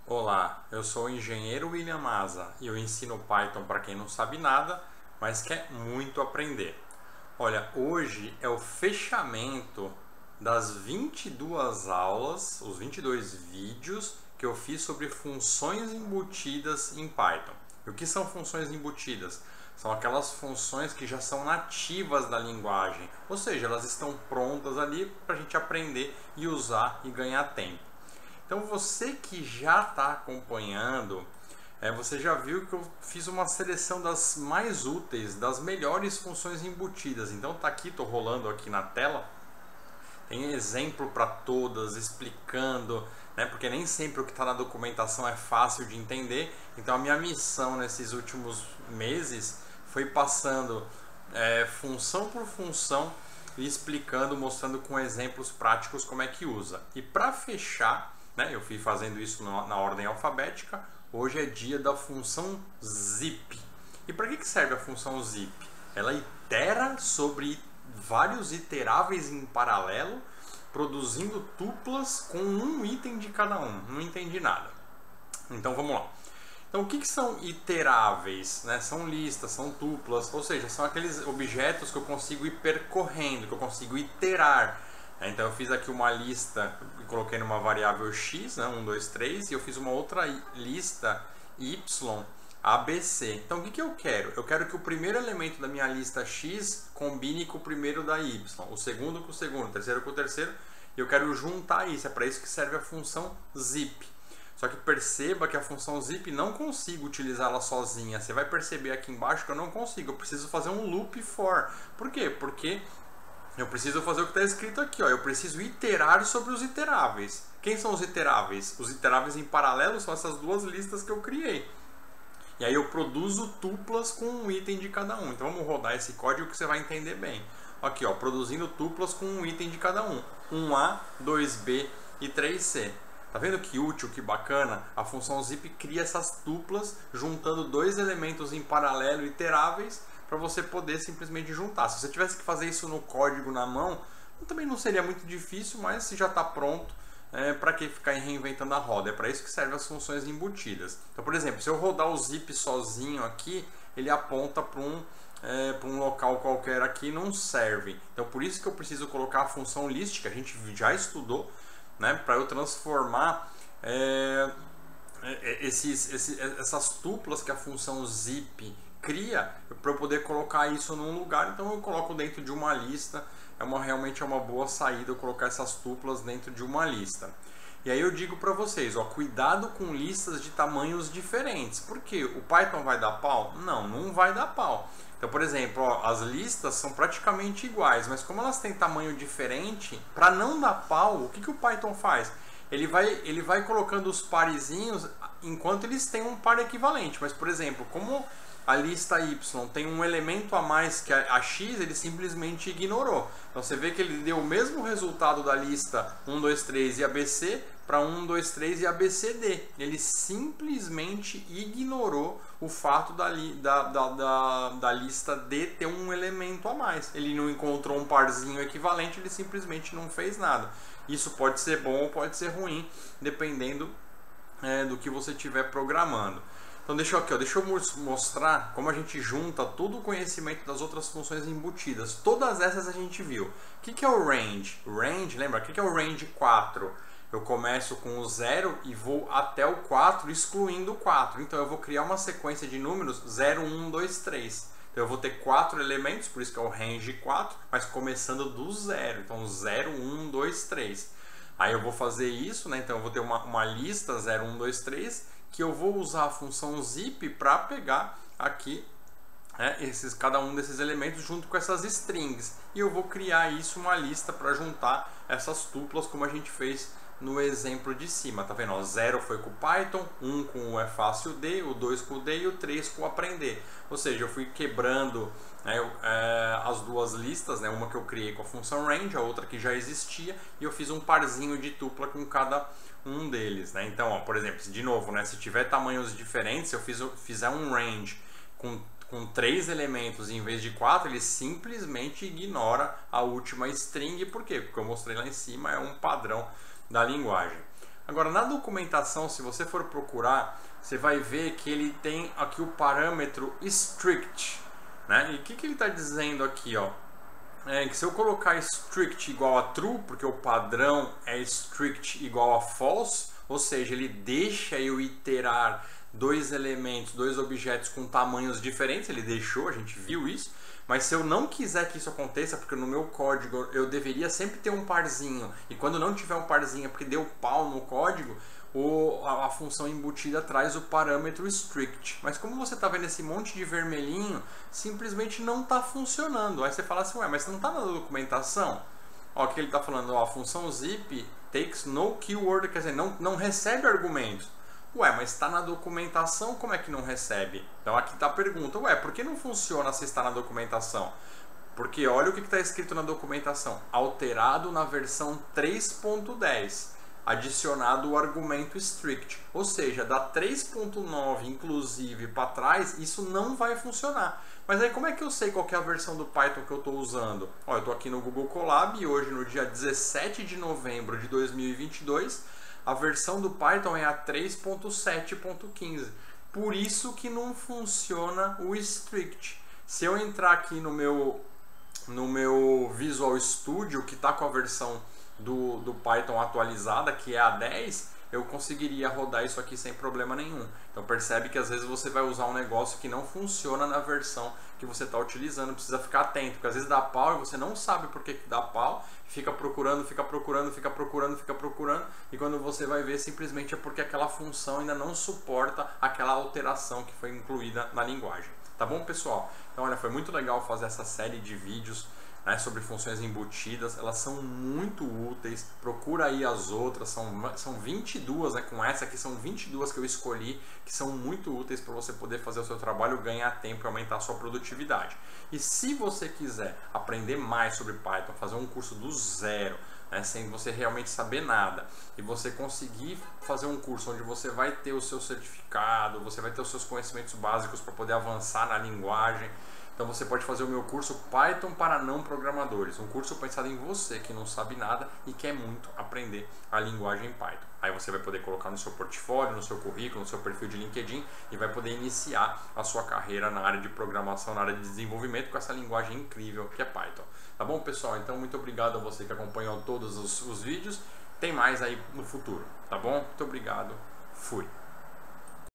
Olá, eu sou o engenheiro William Maza e eu ensino Python para quem não sabe nada, mas quer muito aprender. Olha, hoje é o fechamento das 22 aulas, os 22 vídeos que eu fiz sobre funções embutidas em Python. E o que são funções embutidas? São aquelas funções que já são nativas da linguagem, ou seja, elas estão prontas ali para a gente aprender e usar e ganhar tempo. Então você que já está acompanhando, você já viu que eu fiz uma seleção das mais úteis, das melhores funções embutidas. Então tá aqui, estou rolando aqui na tela, tem exemplo para todas, explicando, né? Porque nem sempre o que está na documentação é fácil de entender. Então a minha missão nesses últimos meses foi passando função por função e explicando, mostrando com exemplos práticos como é que usa. E para fechar, eu fui fazendo isso na ordem alfabética. Hoje é dia da função zip. E para que serve a função zip? Ela itera sobre vários iteráveis em paralelo, produzindo tuplas com um item de cada um. Não entendi nada. Então vamos lá. Então o que são iteráveis? São listas, são tuplas, ou seja, são aqueles objetos que eu consigo ir percorrendo, que eu consigo iterar. Então eu fiz aqui uma lista e coloquei numa variável x, 1, 2, 3, e eu fiz uma outra lista y, ABC. Então o que eu quero? Eu quero que o primeiro elemento da minha lista x combine com o primeiro da y, o segundo com o segundo, o terceiro com o terceiro, e eu quero juntar isso. É para isso que serve a função zip. Só que perceba que a função zip não consigo utilizá-la sozinha. Você vai perceber aqui embaixo que eu não consigo. Eu preciso fazer um loop for. Por quê? Porque eu preciso fazer o que está escrito aqui, ó. Eu preciso iterar sobre os iteráveis. Quem são os iteráveis? Os iteráveis em paralelo são essas duas listas que eu criei. E aí eu produzo tuplas com um item de cada um. Então vamos rodar esse código que você vai entender bem. Aqui, ó, produzindo tuplas com um item de cada um. 1A, 2B e 3C. Tá vendo que útil, que bacana? A função zip cria essas tuplas juntando dois elementos em paralelo iteráveis para você poder simplesmente juntar. Se você tivesse que fazer isso no código na mão, também não seria muito difícil, mas se já está pronto, para que ficar reinventando a roda? É para isso que servem as funções embutidas. Então, por exemplo, se eu rodar o zip sozinho aqui, ele aponta para um local qualquer aqui, não serve. Então, por isso que eu preciso colocar a função list, que a gente já estudou, para eu transformar essas tuplas que a função zip cria, para eu poder colocar isso num lugar. Então eu coloco dentro de uma lista. Realmente é uma boa saída eu colocar essas tuplas dentro de uma lista. E aí eu digo para vocês, ó, cuidado com listas de tamanhos diferentes. Por quê? O Python vai dar pau? Não, não vai dar pau. Então, por exemplo, ó, as listas são praticamente iguais, mas como elas têm tamanho diferente, para não dar pau, o que o Python faz? Ele vai colocando os parezinhos enquanto eles têm um par equivalente. Mas, por exemplo, como a lista y tem um elemento a mais que a x, ele simplesmente ignorou. Então você vê que ele deu o mesmo resultado da lista 1, 2, 3 e ABC para 1, 2, 3 e ABCD. Ele simplesmente ignorou o fato da lista D ter um elemento a mais. Ele não encontrou um parzinho equivalente, ele simplesmente não fez nada. Isso pode ser bom ou pode ser ruim, dependendo do que você estiver programando. Então deixa eu mostrar como a gente junta todo o conhecimento das outras funções embutidas. Todas essas a gente viu. O que é o range? Range, lembra? O que é o range 4? Eu começo com o 0 e vou até o 4, excluindo o 4. Então eu vou criar uma sequência de números 0, 1, 2, 3. Então eu vou ter 4 elementos, por isso que é o range 4, mas começando do 0. Então 0, 1, 2, 3. Aí eu vou fazer isso, então eu vou ter uma lista 0, 1, 2, 3, que eu vou usar a função zip para pegar aqui cada um desses elementos junto com essas strings. E eu vou criar isso, uma lista para juntar essas tuplas, como a gente fez no exemplo de cima. Tá vendo? 0 foi com o Python, 1 com o é fácil D, o 2 com o D e o 3 com o aprender. Ou seja, eu fui quebrando as duas listas, uma que eu criei com a função range, a outra que já existia, e eu fiz um parzinho de tupla com cada um deles. Então, ó, por exemplo, de novo, se tiver tamanhos diferentes, se eu fizer um range com 3 elementos em vez de 4, ele simplesmente ignora a última string. Por quê? Porque eu mostrei lá em cima, é um padrão da linguagem. Agora, na documentação, se você for procurar, você vai ver que ele tem aqui o parâmetro strict, né? E o que ele está dizendo aqui, ó? É que se eu colocar strict igual a true, porque o padrão é strict igual a false, ou seja, ele deixa eu iterar dois elementos, dois objetos com tamanhos diferentes, ele deixou, a gente viu isso. Mas se eu não quiser que isso aconteça, porque no meu código eu deveria sempre ter um parzinho, e quando não tiver um parzinho é porque deu pau no código, a função embutida traz o parâmetro strict. Mas como você está vendo esse monte de vermelhinho, simplesmente não está funcionando. Aí você fala assim, ué, mas não está na documentação? Ó, o que ele está falando, ó, a função zip takes no keyword, quer dizer, não recebe argumentos. Ué, mas está na documentação, como é que não recebe? Então aqui está a pergunta, ué, por que não funciona se está na documentação? Porque olha o que está escrito na documentação, alterado na versão 3.10, adicionado o argumento strict. Ou seja, da 3.9 inclusive para trás, isso não vai funcionar. Mas aí como é que eu sei qual que é a versão do Python que eu estou usando? Ó, eu estou aqui no Google Colab e hoje no dia 17 de novembro de 2022, a versão do Python é a 3.7.15. Por isso que não funciona o strict. Se eu entrar aqui no meu Visual Studio, que está com a versão do Python atualizada, que é a 10, eu conseguiria rodar isso aqui sem problema nenhum. Então percebe que às vezes você vai usar um negócio que não funciona na versão que você está utilizando, precisa ficar atento, porque às vezes dá pau e você não sabe por que dá pau, fica procurando, e quando você vai ver, simplesmente é porque aquela função ainda não suporta aquela alteração que foi incluída na linguagem. Tá bom, pessoal? Então, olha, foi muito legal fazer essa série de vídeos, né, sobre funções embutidas. Elas são muito úteis, procura aí as outras, são 22, né, com essa aqui são 22 que eu escolhi, que são muito úteis para você poder fazer o seu trabalho, ganhar tempo e aumentar a sua produtividade. E se você quiser aprender mais sobre Python, fazer um curso do zero, né, sem você realmente saber nada, e você conseguir fazer um curso onde você vai ter o seu certificado, você vai ter os seus conhecimentos básicos para poder avançar na linguagem, então você pode fazer o meu curso Python para não programadores, um curso pensado em você que não sabe nada e quer muito aprender a linguagem Python. Aí você vai poder colocar no seu portfólio, no seu currículo, no seu perfil de LinkedIn e vai poder iniciar a sua carreira na área de programação, na área de desenvolvimento com essa linguagem incrível que é Python. Tá bom, pessoal? Então muito obrigado a você que acompanhou todos os vídeos. Tem mais aí no futuro, tá bom? Muito obrigado. Fui.